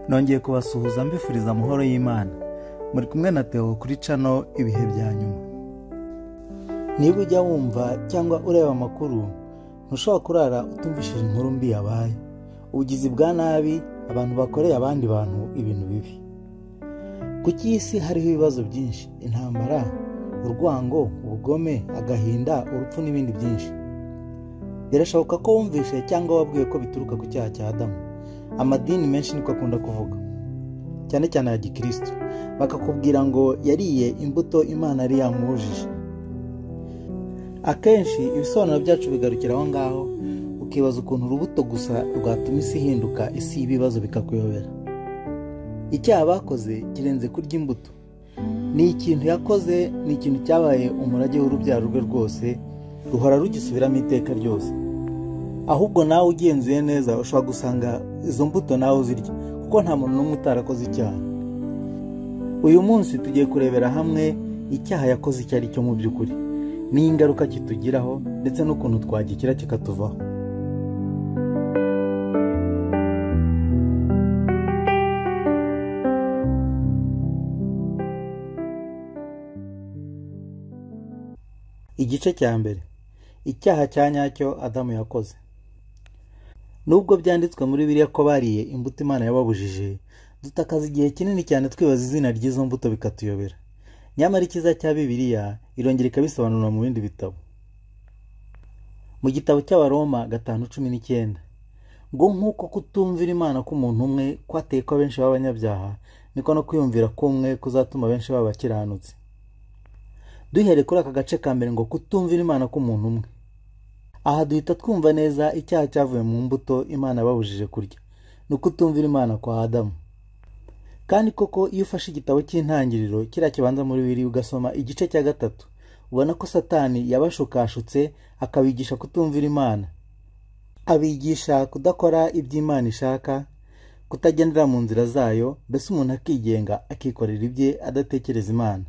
nongeye kubasuhuza mbifuriza amahoro y'Imana. Muri kumwe na Theo kuri channel ibihe bya nyuma. Niba ujya wumva cyangwa ureba amakuru, ntushobora kurara utumvishije inkuru mbi yabaye. Ubugizi bwa nabi, abantu bakoreye abandi bantu ibintu bibi. Kuki isi hariho ibibazo byinshi, intambara, urwango, ubugome, agahinda, urupfu n'ibindi byinshi. Birashoboka ko wumvishe cyangwa wabwiwe ko bituruka ku cyaha cya Adamu. Amadini menshi niko akunda kuvuga, cyane cyane ya Gikristo, bakakubwira ngo yariye imbuto Imana yari yamubujije. Akenshi ibisobanuro byacu bigarukira aho ngaho, ukibaza ukuntu urubuto gusa rwatuma isi ihinduka isi y'ibibazo bikakuyobera. Icyaha bakoze kirenze kurya imbuto. Ni ikintu yakoze, ni ikintu cyabaye umurage w'urubyaro rwe rwose, ruhora rugisubiramo iteka ryose. Ahubwo nawe ugenzuye neza ushobora gusanga izo mbuto nawe uzirya, kuko nta muntu n'umwe utarakoze icyaha. Uyu munsi tugiye kurebera hamwe icyaha yakoze icyo ari cyo mu by'ukuri, n'ingaruka kitugiraho ndetse n'ukuntu twagikira kikatuvaho. Igice cya mbere, icyaha cya nyacyo Adamu yakoze. Nubwo byanditswe muri Bibiliya ko bariye imbuto Imana yababujije, dutakaza igihe kinini cyane twibaza izina ry'izo mbuto bikatuyobera. Nyamara ikiza cya Bibiliya irongera ikabisobanura mu bindi bitabo. Mu gitabo cy'Abaroma 5:19 ngo nk'uko kutumvira Imana k'umuntu umwe kwateye ko benshi b'abanyabyaha, niko no kwiyumvira kumwe kuzatuma benshi babakiranutse. Duhere kuri aka gace ka mbere ngo kutumvira Imana k'umuntu umwe. Aha duhita twumva neza icyaha cyavuye mu mbuto Imana yababujije kurya, ni ukutumvira Imana kwa Adamu. Kandi koko iyo ufashe igitabo cy'intangiriro kiriya kibanza muri Bibiliya ugasoma igice cya 3, ubona ko Satani yabashukashutse akabigisha kutumvira Imana. Abigisha kudakora ibyo Imana ishaka, kutagendera mu nzira zayo, mbese umuntu akigenga akikorera ibye adatekereza Imana.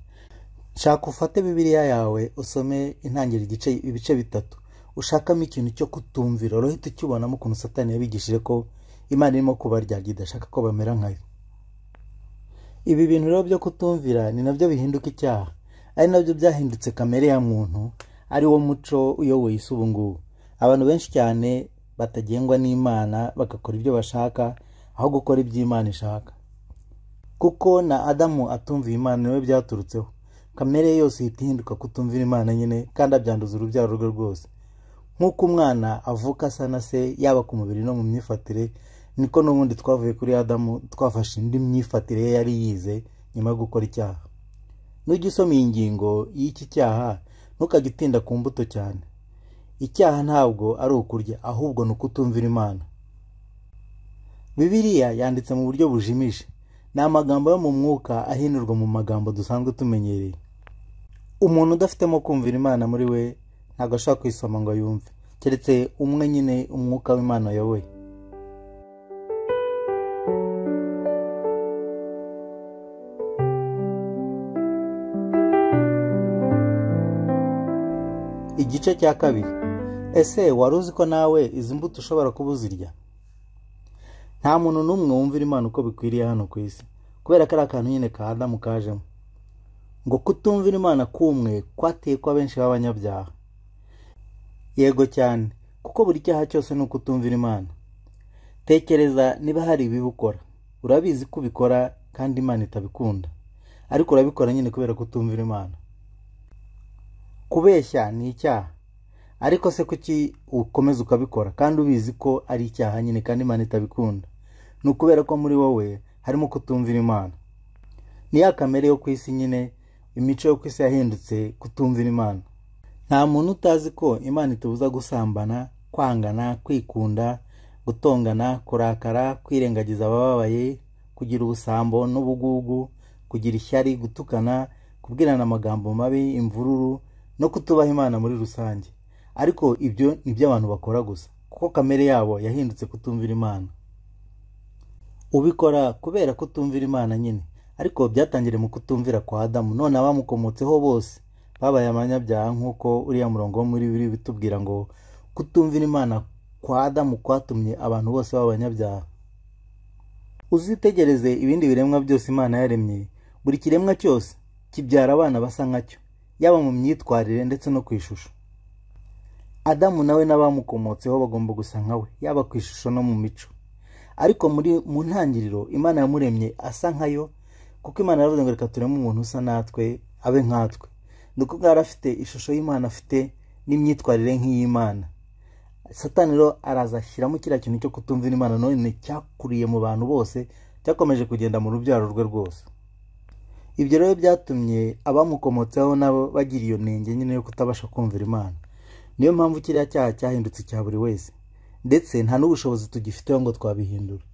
Shaka ufate Bibiliya yawe usome intangiriro ibice 3, ushakamo ikintu cyo kutumvira, rohita ukibonamo ukuntu Satani yabigishije ko Imana irimo kubaryaga idashaka ko bamera nkayo. Ibi bintu rero byo kutumvira ni nabyo bihinduka icyaha, ari nabyo byahindutse kamere ya muntu, ari wo muco uyoboye isi ubu ngubu. Abantu benshi cyane batagengwa n'Imana bagakora ibyo bashaka aho gukora ibyo Imana ishaka. Kuko na Adamu atumviye Imana niwe byaturutseho. Kamere yose ihita ihinduka kutumvira Imana nyine, kandi abyanduza urubyaro rwe rwose. Nk'uko umwana avuka asa na se, yaba ku mubiri no mu myifatire, niko n'ubundi twavuye kuri Adamu twafashe indi myifatire ye yari yize nyuma yo gukora icyaha. Nujya usoma iyi ngingo y'iki cyaha, ntukajye utinda ku mbuto cyane. Icyaha ntabwo ari ukurya, ahubwo ni ukutumvira Imana. Bibiliya yanditse mu buryo bujimije, ni amagambo yo mu mwuka ahinurwa mu magambo dusanzwe tumenyereye. Umuntu udafitemo kumvira Imana muri we ntabwo ashaka kwisoma ngo yumve, keretse umwe nyine umwuka w'Imana yawe. Igice cya 2. Ese wari uzi ko nawe izi mbuto ushobora kuba uzirya? Nta muntu n'umwe wumvira Imana uko bikwiriye hano ku isi, kubera ko ari akantu nyine ka Adamu kajemo. Ngo kutumvira Imana kumwe kwateye ko benshi b'abanyabyaha. Yego cyane, kuko buri cyaha cyose ni ukutumvira Imana. Tekereza niba hari ibibi ukora, urabizi ko ubikora kandi Imana itabikunda, ariko urabikora nyine kubera kutumvira Imana. Kubeshya ni icyaha, ariko se kuki ukomeza ukabikora kandi ubizi ko ari icyaha nyine kandi Imana itabikunda? Ni ukubera ko muri wowe harimo kutumvira Imana. Ni ya kamere yo ku isi nyine, imico yo ku isi yahindutse kutumvira Imana. Nta muntu utazi ko Imana itubuza gusambana, kwangana, kwikunda, gutongana, kurakara, kwirengagiza abababaye, kugira ubusambo n'ubugugu, kugira ishyari, gutukana, kubwirana amagambo mabi, imvururu, no kutubaha Imana muri rusange. Ariko ibyo ni byo abantu bakora gusa, kuko kamere yabo yahindutse kutumvira Imana. Ubikora kubera kutumvira Imana nyine, ariko byatangiriye mu kutumvira kwa Adamu, none abamukomotseho bose babaye abanyabyaha, nk'uko uriya murongo wo muri Bibiliya bitubwira ngo kutumvira Imana kwa Adamu kwatumye abantu bose b'abanyabyaha. uzitegereze ibindi biremwa byose Imana yaremye, buri kiremwa cyose kibyara abana basa nkacyo, yaba mu myitwarire ndetse no ku ishusho. Adamu nawe n'abamukomotseho bagomba gusa nkawe, yaba ku ishusho no mu mico. Ariko mu ntangiriro Imana yamuremye asa nkayo, kuko Imana yaravuze ngo reka tureme umuntu usa natwe abe nkatwe. Nuko yari afite ishusho y'Imana, afite n'imyitwarire nk'iy'Imana. Satani rero araza ashyiramo kiriya kintu cyo kutumvira Imana, none cyakuriye mu bantu bose, cyakomeje kugenda mu rubyaro rwe rwose. Ibyo rero byatumye abamukomotseho nabo bagira iyo nenge nyine yo kutabasha kumvira Imana. Niyo mpamvu kiriya cyaha cyahindutse cya buri wese, ndetse nta n'ubushobozi tugifiteho ngo twabihindura.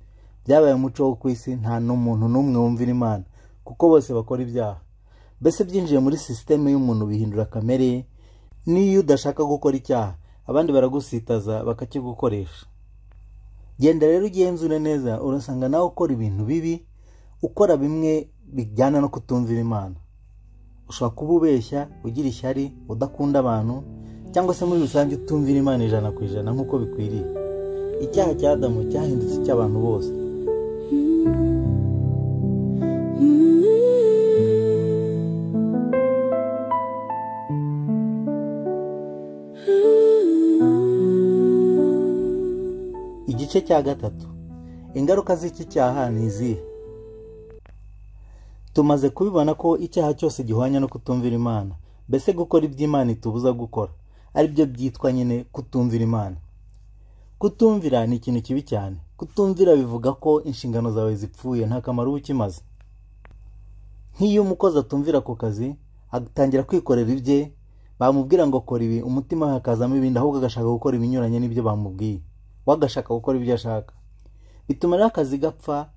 Byabaye umuco wo ku isi, nta n'umuntu n'umwe wumvira Imana, kuko bose bakora ibyaha. Mbese byinjiye muri sisiteme y'umuntu bihindura kamere ye. Niyo udashaka gukora icyaha, abandi baragusitaza bakakigukoresha. Genda rero ugenzure neza, urasanga nawe ukora ibintu bibi, ukora bimwe bijyana no kutumvira Imana. Ushobora kuba ubeshya, ugira ishyari, udakunda abantu, cyangwa se muri rusange utumvira Imana 100% nk'uko bikwiriye. Icyaha cya Adamu cyahindutse icy'abantu bose. Igice cya gatatu, ingaruka z'iki cyaha ni izihe? Tumaze kubibona ko icyaha cyose gihwanya no kutumvira Imana, mbese gukora iby'Imana itubuza gukora, ari byo byitwa nyine kutumvira Imana. Kutumvira ni ikintu kibi cyane. Kutumvira bivuga ko inshingano zawe zipfuye, nta kamaro uba ukimaze. Nk'iyo umukozi atumvira ku kazi, atangira kwikorera ibye, bamubwira ngo kora ibi, umutima hakazamo ibindi, ahubwo agashaka gukora ibinyuranye n'ibyo bamubwiye, wagashaka gukora ibyo ashaka. Bituma rero akazi gapfa,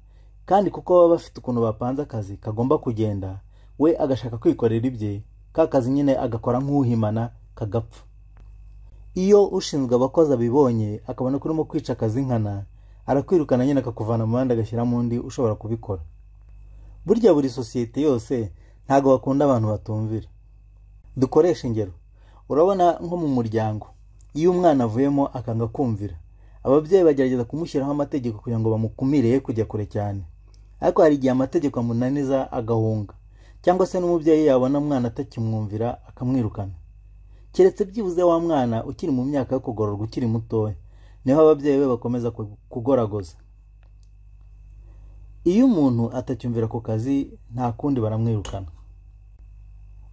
kandi kuko baba bafite ukuntu bapanze akazi kagomba kugenda, we agashaka kwikorera ibye, ka kazi nyine agakora nk'uhimana kagapfa. Iyo ushinzwe abakozi abibonye akabona ko urimo kwica akazi nkana, arakwirukana nyine akakuvana mu muhanda agashyiramo undi ushobora kubikora. Burya buri sosiyete yose ntago bakunda abantu batumvira. Dukoresha ingero. Urabona nko mu muryango, iyo umwana avuyemo akanga kumvira, ababyeyi bagerageza kumushyiraho amategeko kugira ngo bamukumire ye kujya kure cyane. Ariko hari igihe amategeko amunaniza agahunga, cyangwa se n'umubyeyi yabona umwana atakimwumvira akamwirukana. Keretse byibuze wa mwana ukiri mu myaka yo kugororwa ukiri mutoya, niho ababyeyi be bakomeza kugoragoza. Iyo umuntu atacyumvira ku kazi, nta kundi baramwirukana.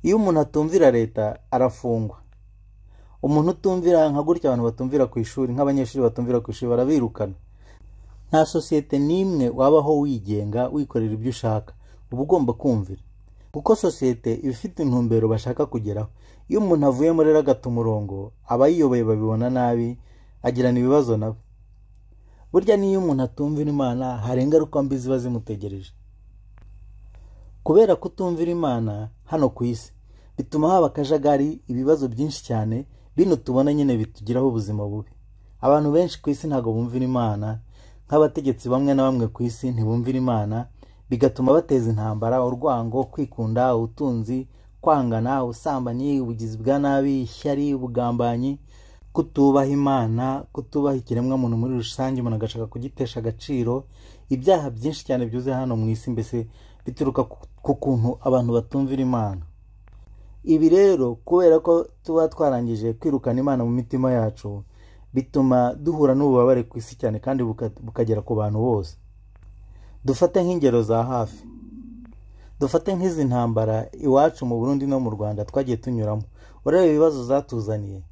Iyo umuntu atumvira leta, arafungwa. Umuntu utumvira nka gutya abantu batumvira ku ishuri, nk'abanyeshuri batumvira ku ishuri, barabirukana. Nta sosiyete n'imwe wabaho wigenga wikorera ibyo ushaka, uba ugomba kumvira, kuko sosiyete iba ifite intumbero bashaka kugeraho. Iyo umuntu avuyemo rero agata umurongo, abayiyoboye babibona nabi, agirana ibibazo nabo. Burya niyo umuntu atumvira Imana, hari ingaruka mbi ziba zimutegereje. Kubera kutumvira Imana hano ku isi, bituma haba akajagari, ibibazo byinshi cyane, bino tubona nyine bitugiraho ubuzima bubi. Abantu benshi ku isi ntago bumvira Imana, nk'abategetsi bamwe na bamwe ku isi ntibumvira Imana, bigatuma bateza intambara, urwango, kwikunda, ubutunzi, kwangana, ubusambanyi, ubugizi bwa nabi, ishyari, ubugambanyi, kutubaha Imana, kutubaha ikiremwa muntu muri rusange, umuntu agashaka kugitesha agaciro. Ibyaha byinshi cyane byuzuye hano mu isi mbese bituruka ku kuntu abantu batumvira Imana. Ibi rero kubera ko tuba twarangije kwirukana Imana mu mitima yacu, bituma duhura n'ububabare ku isi cyane kandi bukagera ku bantu bose. Dufate nk'ingero za hafi. Dufate nk'izi ntambara iwacu mu Burundi no mu Rwanda twagiye tunyuramo. Urebe ibibazo zatuzaniye.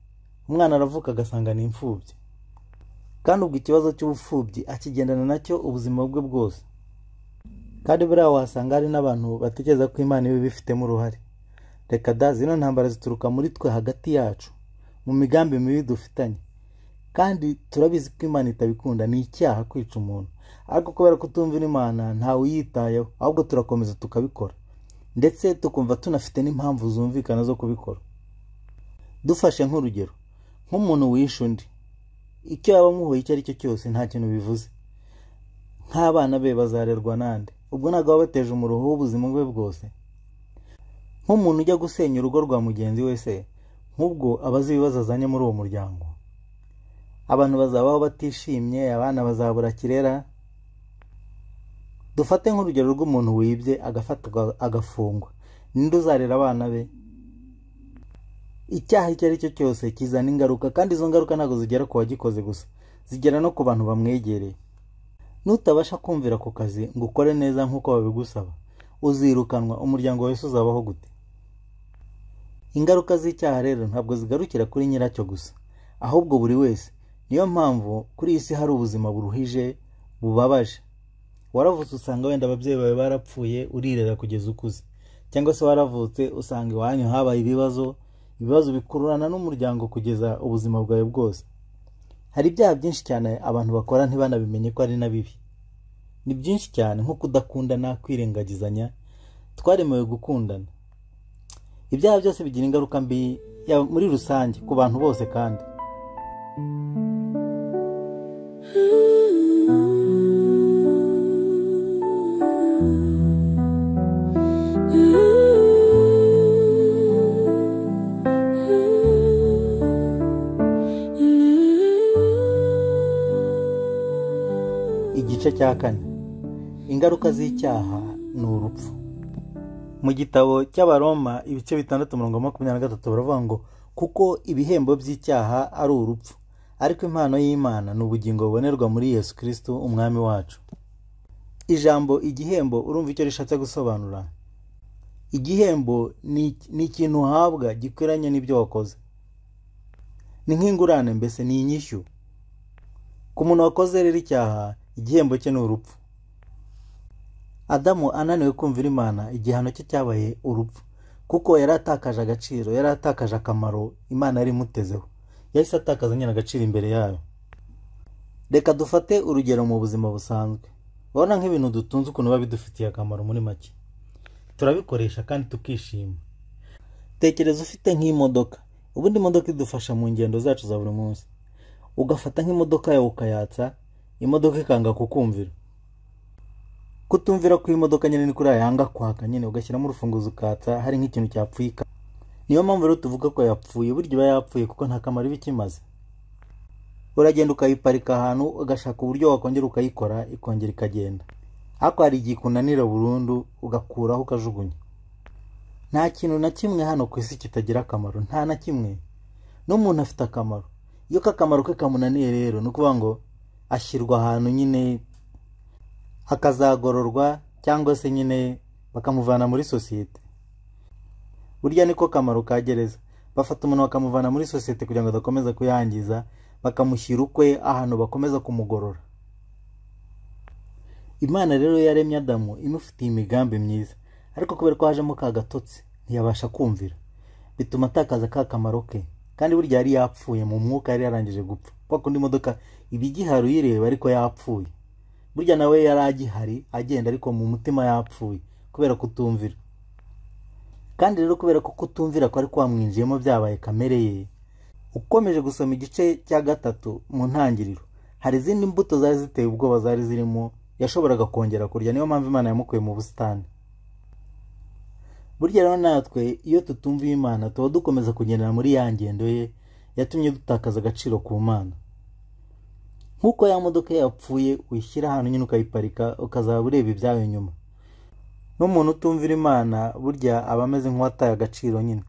Umwana aravuka agasanga ni imfubyi, kandi ubwo ikibazo cy'ubupfubyi akigendana nacyo ubuzima bwe bwose. Kandi buriya wasanga hari n'abantu batekereza ko Imana ibi bifitemo uruhare. Reka da, zino ntambara zituruka muri twe hagati yacu, mu migambi mibi dufitanye, kandi turabizi ko Imana itabikunda. Ni icyaha kwica umuntu, ariko kubera kutumvira Imana ntawe uyitayeho, ahubwo turakomeza tukabikora, ndetse tukumva tunafite n'impamvu zumvikana zo kubikora. Dufashe nk'urugero, nk'umuntu wishe undi, icyo yaba amuhoye icyo ari cyo cyose nta kintu bivuze. Nk'abana be bazarerwa nande? Ubwo ntabwo baba bateje umuruho w'ubuzima bwe bwose. Nk'umuntu ujya gusenya urugo rwa mugenzi we se, nk'ubwo abazi ibibazo azanye muri uwo muryango, abantu bazabaho batishimye, abana bazabura kirera. Dufate nk'urugero rw'umuntu wibye agafatwa agafungwa. Ninde uzarera abana be? Icyaha icyo ari cyo cyose kizana ingaruka, kandi izo ngaruka ntabwo zigera ku wagikoze gusa, zigera no ku bantu bamwegereye. Nutabasha kumvira ku kazi ngo ukore neza nk'uko babigusaba, uzirukanwa, umuryango wese uzabaho gute? Ingaruka z'icyaha rero ntabwo zigarukira kuri nyiracyo gusa, ahubwo buri wese. Niyo mpamvu kuri iyi si hari ubuzima buruhije, bubabaje. Waravutse usanga wenda ababyeyi bawe barapfuye, urirera kugeza ukuze. Cyangwa se waravutse usanga iwanyu habaye ibibazo bikururana n'umuryango kugeza ubuzima bwawe bwose. Hari ibyaha byinshi cyane abantu bakora ntibanabimenye ko ari na bibi. Ni byinshi cyane, nko kudakundana, kwirengagizanya. Twaremewe gukundana. Ibyaha byose bigira ingaruka mbi muri rusange ku bantu bose kandi. Igice cya 4. Ingaruka z'icyaha ni urupfu. Mu gitabo cy'Abaroma ibice 6:23 baravuga ngo kuko ibihembo by'icyaha ari urupfu, ariko impano y'Imana ni ubugingo bubonerwa muri Yesu Kristo umwami wacu. Ijambo igihembo urumva icyo rishatse gusobanura? Igihembo ni ikintu uhabwa gikwiranye n'ibyo wakoze. Ni nk'ingurane, mbese ni inyishyu. Ku muntu wakoze rero icyaha, igihembo cye ni urupfu. Adamu ananiwe kumvira Imana, igihano cye cyabaye urupfu, kuko yari atakaje agaciro, yari atakaje akamaro Imana yari imutezeho. Yahise atakaza nyine agaciro imbere yayo. Reka dufate urugero mu buzima busanzwe. Urabona nk'ibintu dutunze ukuntu biba bidufitiye akamaro muri make. Turabikoresha kandi tukishima. Tekereza ufite nk'imodoka. Ubundi imodoka idufasha mu ngendo zacu za buri munsi. Ugafata nk'imodoka yawe ukayatsa, imodoka ikanga kukumvira. Kutumvira ku imodoka nyine ni kuri yanga kwaka nyine, ugashyiramo urufunguzo ukatsa hari nk'ikintu cyapfuye. Niyo mpamvu rero tuvuga ko yapfuye, burya iba yapfuye kuko nta kamaro iba ikimaze. Uragenda ukayiparika ahantu, ugashaka uburyo wakongera ukayikora, ikongera ikagenda. Ariko hari igihe kunanira burundu, ugakuraho ukajugunya. Nta kintu na kimwe hano ku isi kitagira akamaro, nta na kimwe. N'umuntu afite akamaro. Iyo akamaro ke kamunaniye rero, ni ukuvuga ngo ashyirwa ahantu nyine akazagororwa, cyangwa se nyine bakamuvana muri sosiyete. Burya niko kamaro ka gereza. Bafata umuntu bakamuvana muri sosiyete kugira ngo adakomeza kuyangiza, bakamushyira ukwe ahantu bakomeza kumugorora. Imana rero yaremye Adamu imufitiye imigambi myiza, ariko kubera ko hajemo ka gatotsi ntiyabasha kumvira, bituma atakaza ka kamaro ke. Kandi burya yari yapfuye mu mwuka, yari yarangije gupfa. Kwa kundi imodoka ibigihari uyireba ariko yapfuye, burya nawe yari agihari agenda, ariko mu mutima yapfuye kubera kutumvira. Kandi rero kubera ko kutumvira ko ari kwamwinjiyemo byabaye kamere ye, ukomeje gusoma igice cya 3 mu ntangiriro, hari izindi mbuto zari ziteye ubwoba zari zirimo yashoboraga kongera kurya. Niyo mpamvu Imana yamukuye mu busitani. Burya rero natwe iyo tutumviye Imana, tuba dukomeza kugendera muri ya ngendo ye yatumye dutakaza agaciro ku Mana. Nkuko ya modoka yapfuye uyishyira ahantu nyine ukayiparika, ukazaba ureba ibyayo nyuma. N'umuntu utumvira Imana burya aba ameze nk'uwataye agaciro nyine,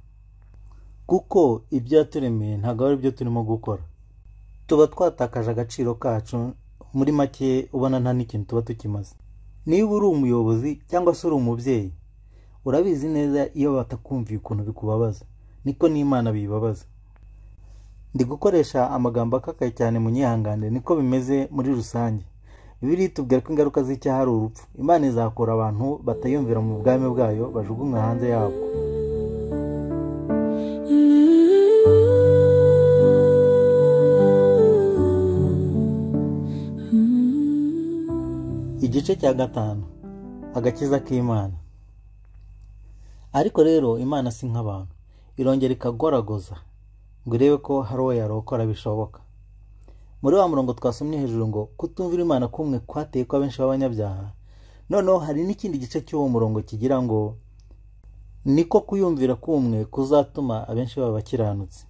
kuko ibyo yaturemeye ntabwo ari byo turimo gukora. Tuba twatakaje agaciro kacu, muri make ubona nta n'ikintu tuba tukimaze. Niba uri umuyobozi cyangwa se uri umubyeyi, urabizi neza iyo batakumviye ukuntu bikubabaza, niko n'Imana bibabaza. Ndi gukoresha amagambo akakaye cyane, munyihangane, niko bimeze muri rusange. Bibiliya itubwira ko ingaruka z'icyaha ari urupfu. Imana izakora abantu batayumvira mu bwami bwayo, bajugunywa hanze yabwo. Igice cya 5. Agakiza k'Imana. Ariko rero Imana si nk'abantu, irongera ikagoragoza ngo irebe ko hari uwo yarokora bishoboka. Muri wa murongo twasomye hejuru ngo kutumvira Imana kumwe kwateye ko abenshi b'abanyabyaha, noneho hari n'ikindi gice cy'uwo murongo kigira ngo niko kuyumvira kumwe kuzatuma abenshi baba bakiranutse.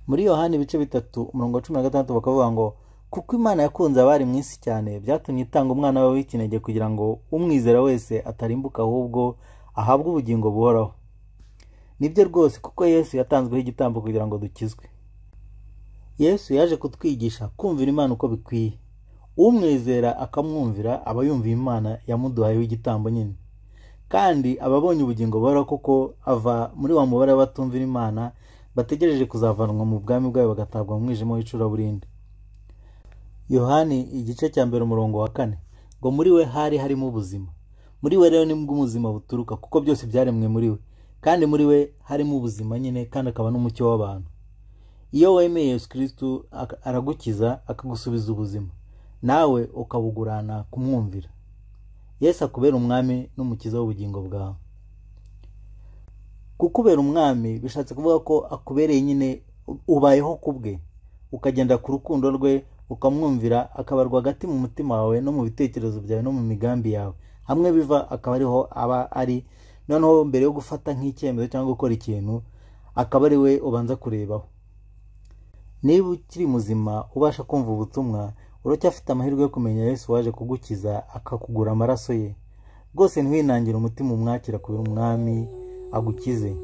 Muri Yohana ibice 3 umurongo wa 16 bakavuga ngo kuko Imana yakunze abari mu isi cyane byatumye itanga umwana we w'ikinege kugira ngo umwizera wese atarimbuka ahubwo ahabwe ubugingo buhoraho. Nibyo rwose, kuko Yesu yatanzweho igitambo kugira ngo dukizwe. Yesu yaje kutwigisha kumvira Imana uko bikwiye. Umwizera akamwumvira aba yumviye Imana yamuduhayeho igitambo nyine, kandi ababonye ubugingo buhoraho kuko ava muri wa mubare w'abatumvira Imana bategereje kuzavanwa mu bwami bwayo bagatabwa mu mwijima w'icuraburindi. Yohani igice cya 1:4 ngo muri we hari harimo ubuzima. Muri we rero nibwo ubuzima buturuka, kuko byose byaremwe muri we, kandi muri we harimo ubuzima nyine, kandi akaba n'umucyo w'abantu. Iyo wemeye Yesu Kristo aragukiza akagusubiza ubuzima, nawe ukabugurana kumwumvira. Yesu akubera umwami n'umukiza w'ubugingo bwawe. Kukubera umwami bishatse kuvuga ko akubereye nyine ubayeho kubwe, ukagenda ku rukundo rwe, ukamwumvira, akabarwa hagati mu mutima wawe no mu bitekerezo byawe no mu migambi yawe. Hamwe biva akaba ariho aba ari, noneho mbere yo gufata nk'icyemezo cyangwa gukora ikintu akaba ari we ubanza kurebaho. Niba ukiri muzima ubasha kumva ubutumwa, uracyafite amahirwe yo kumenya Yesu waje kugukiza akakugura amaraso ye. Rwose ntiwinangire umutima umwakira kubera umwami agukize.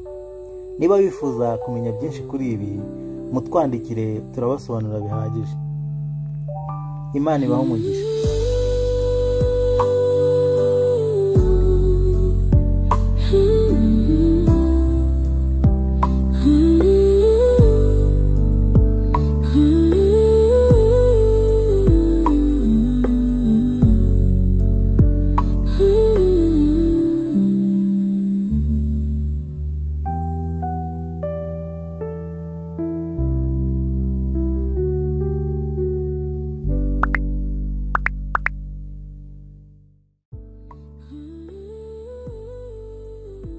Niba wifuza kumenya byinshi kuri ibi, mutwandikire turabasobanurira bihagije. Imana ibahe umugisha.